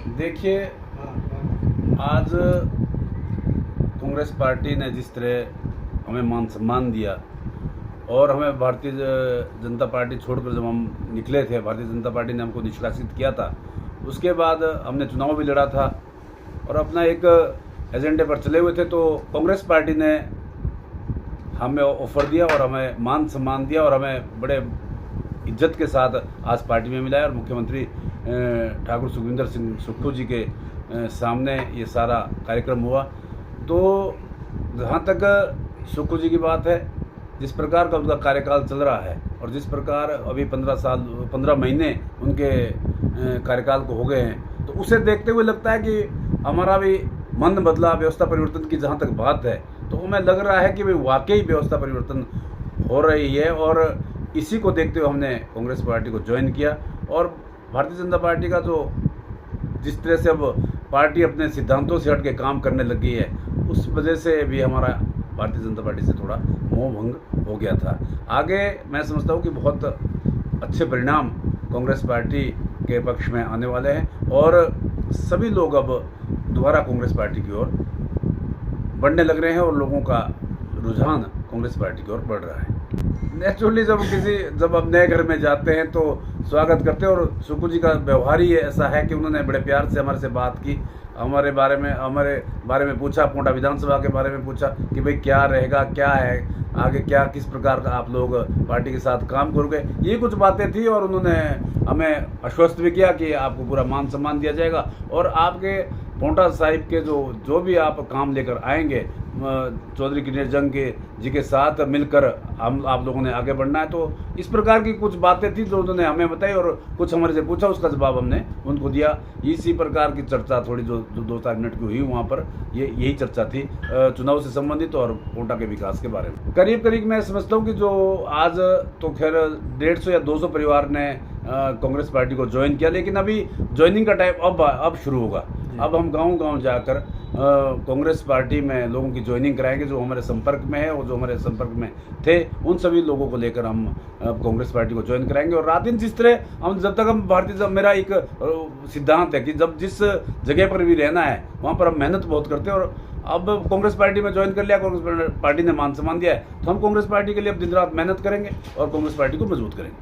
देखिए, आज कांग्रेस पार्टी ने जिस तरह हमें मान सम्मान दिया और हमें भारतीय जनता पार्टी छोड़कर जब हम निकले थे, भारतीय जनता पार्टी ने हमको निष्कासित किया था। उसके बाद हमने चुनाव भी लड़ा था और अपना एक एजेंडे पर चले हुए थे। तो कांग्रेस पार्टी ने हमें ऑफर दिया और हमें मान सम्मान दिया और हमें बड़े इज्जत के साथ आज पार्टी में मिलाया और मुख्यमंत्री ठाकुर सुखविंदर सिंह सुक्खू जी के सामने ये सारा कार्यक्रम हुआ। तो जहाँ तक सुक्खू जी की बात है, जिस प्रकार का उनका कार्यकाल चल रहा है और जिस प्रकार अभी 15 महीने उनके कार्यकाल को हो गए हैं, तो उसे देखते हुए लगता है कि हमारा भी मन बदला, व्यवस्था परिवर्तन की जहाँ तक बात है तो हमें लग रहा है कि भाई वाकई व्यवस्था परिवर्तन हो रही है। और इसी को देखते हुए हमने कांग्रेस पार्टी को ज्वाइन किया और भारतीय जनता पार्टी का जो जिस तरह से अब पार्टी अपने सिद्धांतों से हट के काम करने लगी है, उस वजह से भी हमारा भारतीय जनता पार्टी से थोड़ा मोह भंग हो गया था। आगे मैं समझता हूँ कि बहुत अच्छे परिणाम कांग्रेस पार्टी के पक्ष में आने वाले हैं और सभी लोग अब दोबारा कांग्रेस पार्टी की ओर बढ़ने लग रहे हैं और लोगों का रुझान कांग्रेस पार्टी की ओर बढ़ रहा है। नेचुरली जब हम नए घर में जाते हैं तो स्वागत करते हैं और सुक्खू जी का व्यवहार ही ऐसा है कि उन्होंने बड़े प्यार से हमारे से बात की, हमारे बारे में पूछा, पोंटा विधानसभा के बारे में पूछा कि भाई क्या रहेगा, क्या है आगे, क्या किस प्रकार का आप लोग पार्टी के साथ काम करोगे। ये कुछ बातें थी और उन्होंने हमें आश्वस्त भी किया कि आपको पूरा मान सम्मान दिया जाएगा और आपके पोंटा साहिब के जो भी आप काम लेकर आएंगे, चौधरी किन्नर जंग जी के साथ मिलकर आप लोगों ने आगे बढ़ना है। तो इस प्रकार की कुछ बातें थी जो उन्होंने हमें बताई और कुछ हमारे से पूछा, उसका जवाब हमने उनको दिया। इसी प्रकार की चर्चा थोड़ी जो 2-4 मिनट की हुई वहाँ पर, यही चर्चा थी चुनाव से संबंधित और पोंटा के विकास के बारे में। करीब मैं समझता हूँ कि जो आज तो खैर 150 या 200 परिवार ने कांग्रेस पार्टी को ज्वाइन किया, लेकिन अभी ज्वाइनिंग का टाइम अब शुरू होगा। अब हम गांव जाकर कांग्रेस पार्टी में लोगों की ज्वाइनिंग कराएंगे जो हमारे संपर्क में है और जो हमारे संपर्क में थे, उन सभी लोगों को लेकर हम कांग्रेस पार्टी को ज्वाइन कराएंगे। और रात दिन जिस तरह हम जब तक हम मेरा एक सिद्धांत है कि जब जिस जगह पर भी रहना है वहाँ पर हम मेहनत बहुत करते हैं और अब कांग्रेस पार्टी में ज्वाइन कर लिया, कांग्रेस पार्टी ने मान सम्मान दिया है, तो हम कांग्रेस पार्टी के लिए अब दिन रात मेहनत करेंगे और कांग्रेस पार्टी को मजबूत करेंगे।